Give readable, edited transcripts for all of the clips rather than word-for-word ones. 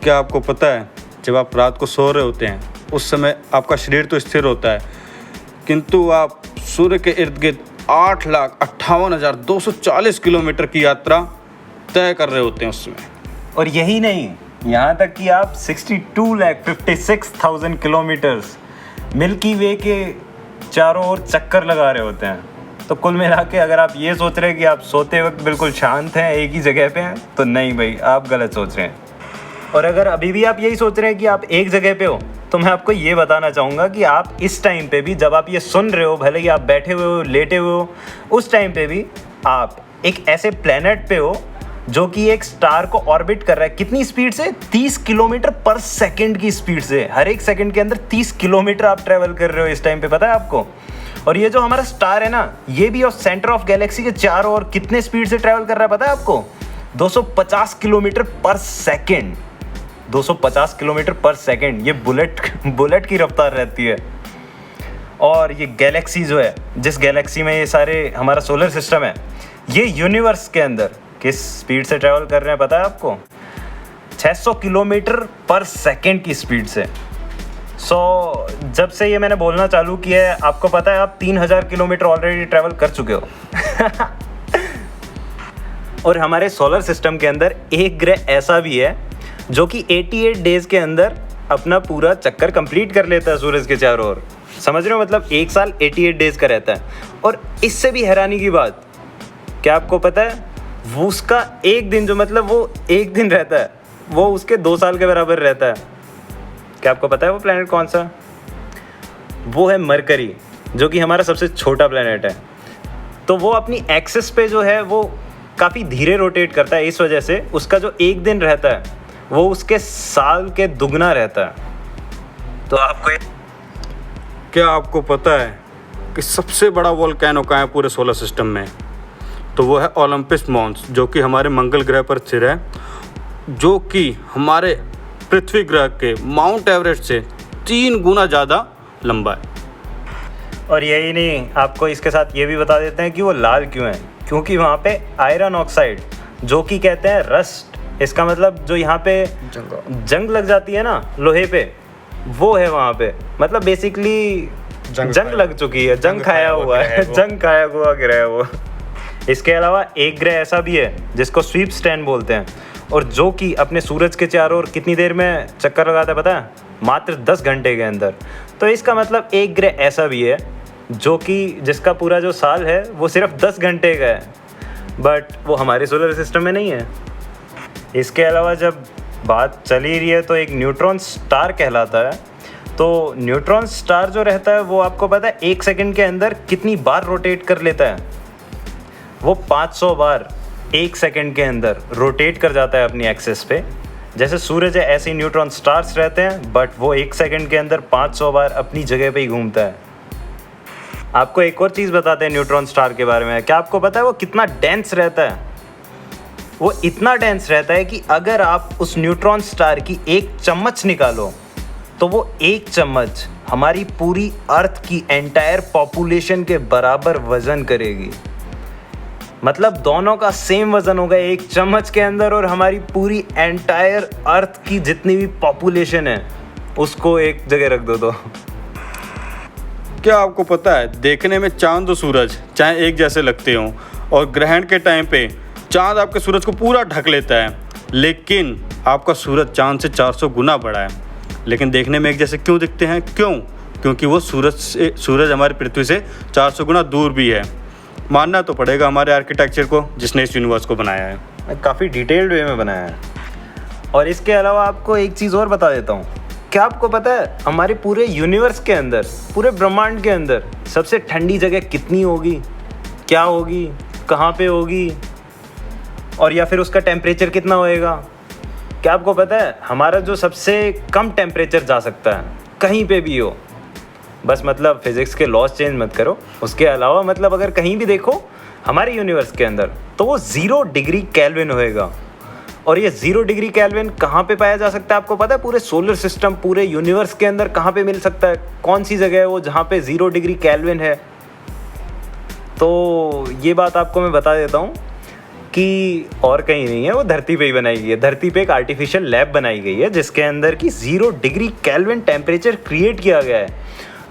क्या आपको पता है, जब आप रात को सो रहे होते हैं उस समय आपका शरीर तो स्थिर होता है, किंतु आप सूर्य के इर्द गिर्द 8,58,240 किलोमीटर की यात्रा तय कर रहे होते हैं उसमें। और यही नहीं, यहाँ तक कि आप 62,56,000 किलोमीटर्स मिल्की वे के चारों ओर चक्कर लगा रहे होते हैं। तो कुल मिला के अगर आप ये सोच रहे हैं कि आप सोते वक्त बिल्कुल शांत हैं, एक ही जगह पे हैं, तो नहीं भाई, आप गलत सोच रहे हैं। और अगर अभी भी आप यही सोच रहे हैं कि आप एक जगह पे हो, तो मैं आपको ये बताना चाहूँगा कि आप इस टाइम पे भी, जब आप ये सुन रहे हो, भले ही आप बैठे हुए हो, लेटे हुए हो, उस टाइम पे भी आप एक ऐसे प्लेनेट पे हो जो कि एक स्टार को ऑर्बिट कर रहा है। कितनी स्पीड से? 30 किलोमीटर पर सेकंड की स्पीड से। हर एक सेकंड के अंदर 30 किलोमीटर आप ट्रैवल कर रहे हो इस टाइम पे, पता है आपको? और ये जो हमारा स्टार है ना, ये भी और सेंटर ऑफ गैलेक्सी के चारों ओर कितने स्पीड से ट्रैवल कर रहा है पता है आपको? 250 किलोमीटर पर सेकंड। 250 किलोमीटर पर सेकंड, ये बुलेट की रफ्तार रहती है। और ये गैलेक्सी जो है, जिस गैलेक्सी में ये सारे हमारा सोलर सिस्टम है, ये यूनिवर्स के अंदर किस स्पीड से ट्रैवल कर रहे हैं पता है आपको? 600 किलोमीटर पर सेकंड की स्पीड से। जब से ये मैंने बोलना चालू किया है, आपको पता है आप 3000 किलोमीटर ऑलरेडी ट्रैवल कर चुके हो। और हमारे सोलर सिस्टम के अंदर एक ग्रह ऐसा भी है जो कि 88 डेज के अंदर अपना पूरा चक्कर कंप्लीट कर लेता है सूरज के चारों ओर। समझ रहे हो? मतलब एक साल 88 डेज का रहता है। और इससे भी हैरानी की बात, क्या आपको पता है वो उसका एक दिन, जो मतलब वो एक दिन रहता है, वो उसके 2 साल के बराबर रहता है। क्या आपको पता है वो प्लेनेट कौन सा? वो है मरकरी, जो कि हमारा सबसे छोटा प्लेनेट है। तो वो अपनी एक्सिस पे जो है वो काफ़ी धीरे रोटेट करता है, इस वजह से उसका जो एक दिन रहता है वो उसके साल के दुगना रहता है। तो क्या आपको पता है कि सबसे बड़ा वोल्केनो कहाँ है पूरे सोलर सिस्टम में? तो वो है ओलंपस मॉन्स, जो कि हमारे मंगल ग्रह पर स्थित है, जो कि हमारे पृथ्वी ग्रह के माउंट एवरेस्ट से 3 गुना ज़्यादा लंबा है। और यही नहीं, आपको इसके साथ ये भी बता देते हैं कि वो लाल क्यों है। क्योंकि वहाँ पे आयरन ऑक्साइड, जो कि कहते हैं रस्ट, इसका मतलब जो यहाँ पे जंग लग जाती है ना लोहे पे, वो है वहाँ पे। मतलब बेसिकली जंग लग चुकी है, जंग खाया हुआ है, जंग खाया हुआ ग्रह है वो। इसके अलावा एक ग्रह ऐसा भी है जिसको स्वीप स्टैन बोलते हैं, और जो कि अपने सूरज के चारों ओर कितनी देर में चक्कर लगाता है पता है? मात्र 10 घंटे के अंदर। तो इसका मतलब एक ग्रह ऐसा भी है जो कि जिसका पूरा जो साल है वो सिर्फ 10 घंटे का है, बट वो हमारे सोलर सिस्टम में नहीं है। इसके अलावा जब बात चल ही रही है, तो एक न्यूट्रॉन स्टार कहलाता है। तो न्यूट्रॉन स्टार जो रहता है वो आपको पता है 1 सेकंड के अंदर कितनी बार रोटेट कर लेता है? वो 500 बार 1 सेकंड के अंदर रोटेट कर जाता है अपनी एक्सिस पे। जैसे सूरज है, ऐसे ही न्यूट्रॉन स्टार्स रहते हैं, बट वो 1 सेकंड के अंदर 500 बार अपनी जगह पे ही घूमता है। आपको एक और चीज़ बताते हैं न्यूट्रॉन स्टार के बारे में। क्या आपको पता है वो कितना डेंस रहता है? वो इतना डेंस रहता है कि अगर आप उस न्यूट्रॉन स्टार की एक चम्मच निकालो, तो वो एक चम्मच हमारी पूरी अर्थ की एंटायर पॉपुलेशन के बराबर वजन करेगी। मतलब दोनों का सेम वजन होगा एक चम्मच के अंदर, और हमारी पूरी एंटायर अर्थ की जितनी भी पॉपुलेशन है उसको एक जगह रख दो। तो क्या आपको पता है देखने में चांद और सूरज चाहे एक जैसे लगते हों, और ग्रहण के टाइम पे चांद आपके सूरज को पूरा ढक लेता है, लेकिन आपका सूरज चांद से 400 गुना बड़ा है, लेकिन देखने में एक जैसे क्यों दिखते हैं? क्योंकि वो सूरज हमारी पृथ्वी से 400 गुना दूर भी है। मानना तो पड़ेगा हमारे आर्किटेक्चर को, जिसने इस यूनिवर्स को बनाया है। काफ़ी डिटेल्ड वे में बनाया है। और इसके अलावा आपको एक चीज़ और बता देता हूँ। क्या आपको पता है हमारे पूरे यूनिवर्स के अंदर, पूरे ब्रह्मांड के अंदर सबसे ठंडी जगह कितनी होगी? क्या होगी? कहाँ पे होगी? और या फिर उसका टेम्परेचर कितना होएगा? क्या आपको पता है हमारा जो सबसे कम टेम्परेचर जा सकता है कहीं पे भी हो, बस मतलब फिजिक्स के लॉज चेंज मत करो, उसके अलावा मतलब अगर कहीं भी देखो हमारे यूनिवर्स के अंदर, तो वो 0 डिग्री केल्विन होएगा। और ये 0 डिग्री केल्विन कहाँ पे पाया जा सकता है आपको पता है? पूरे सोलर सिस्टम, पूरे यूनिवर्स के अंदर कहाँ पे मिल सकता है? कौन सी जगह है वो जहाँ पे 0 डिग्री केल्विन है? तो ये बात आपको मैं बता देता हूँ। कि और कहीं नहीं है, वो धरती पे ही बनाई गई है। धरती पे एक आर्टिफिशियल लैब बनाई गई है जिसके अंदर की 0 डिग्री केल्विन टेम्परेचर क्रिएट किया गया है।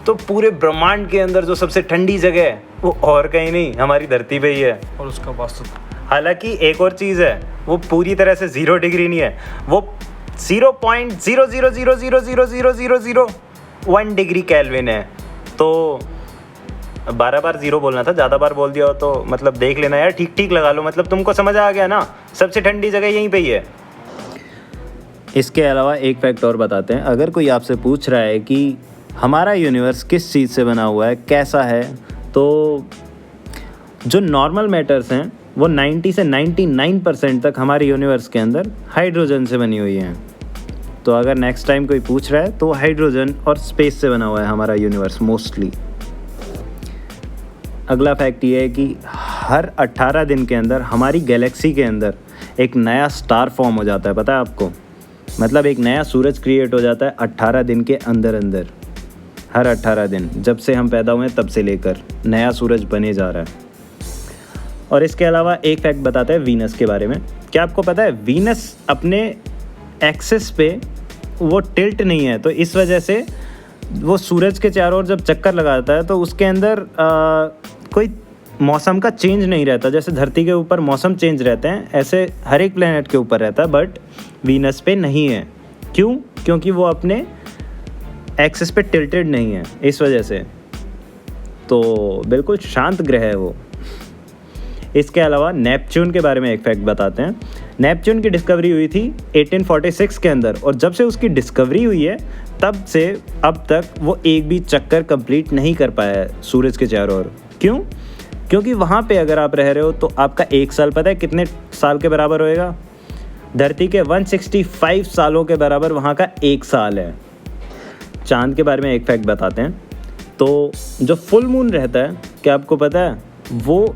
तो पूरे ब्रह्मांड के अंदर जो सबसे ठंडी जगह है वो और कहीं नहीं, हमारी धरती पे ही है। और उसका वास्तु, हालांकि एक और चीज़ है, वो पूरी तरह से 0 डिग्री नहीं है, वो 0.000000001 डिग्री केल्विन है। तो 12 बार 0 बोलना था, ज़्यादा बार बोल दिया हो तो मतलब देख लेना यार, ठीक ठीक लगा लो, मतलब तुमको समझ आ गया ना, सबसे ठंडी जगह यहीं पे ही है। इसके अलावा एक फैक्ट और बताते हैं। अगर कोई आपसे पूछ रहा है कि हमारा यूनिवर्स किस चीज़ से बना हुआ है, कैसा है, तो जो नॉर्मल मैटर्स हैं वो 90 से 99% तक हमारे यूनिवर्स के अंदर हाइड्रोजन से बनी हुई हैं। तो अगर नेक्स्ट टाइम कोई पूछ रहा है तो हाइड्रोजन और स्पेस से बना हुआ है हमारा यूनिवर्स मोस्टली। अगला फैक्ट ये है कि हर 18 दिन के अंदर हमारी गैलेक्सी के अंदर एक नया स्टार फॉर्म हो जाता है, पता है आपको? मतलब एक नया सूरज क्रिएट हो जाता है 18 दिन के अंदर अंदर। हर 18 दिन, जब से हम पैदा हुए तब से लेकर नया सूरज बने जा रहा है। और इसके अलावा एक फैक्ट बताते हैं वीनस के बारे में। क्या आपको पता है वीनस अपने एक्सिस पे वो टिल्ट नहीं है, तो इस वजह से वो सूरज के चारों ओर जब चक्कर लगाता है तो उसके अंदर कोई मौसम का चेंज नहीं रहता। जैसे धरती के ऊपर मौसम चेंज रहते हैं, ऐसे हर एक प्लेनेट के ऊपर रहता है, बट वीनस पे नहीं है। क्यों? क्योंकि वो अपने एक्सिस पे टिल्टेड नहीं है, इस वजह से। तो बिल्कुल शांत ग्रह है वो। इसके अलावा नेपच्यून के बारे में एक फैक्ट बताते हैं। नेपच्यून की डिस्कवरी हुई थी 1846 के अंदर, और जब से उसकी डिस्कवरी हुई है तब से अब तक वो एक भी चक्कर कंप्लीट नहीं कर पाया है सूरज के चारों ओर। क्यों? क्योंकि वहाँ पे अगर आप रह रहे हो तो आपका 1 साल पता है कितने साल के बराबर होएगा? धरती के 165 सालों के बराबर वहाँ का 1 साल है। चांद के बारे में एक फैक्ट बताते हैं। तो जो फुल मून रहता है, क्या आपको पता है, वो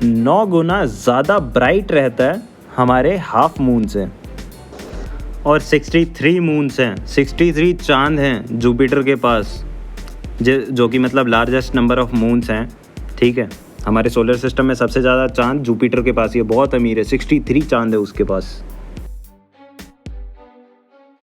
9 गुना ज़्यादा ब्राइट रहता है हमारे हाफ मून से। और 63 मून्स हैं, 63 चांद हैं जुपिटर के पास, जो कि मतलब लार्जेस्ट नंबर ऑफ मून्स हैं। ठीक है, हमारे सोलर सिस्टम में सबसे ज़्यादा चांद जुपिटर के पास ही है, बहुत अमीर है, 63 चांद है उसके पास।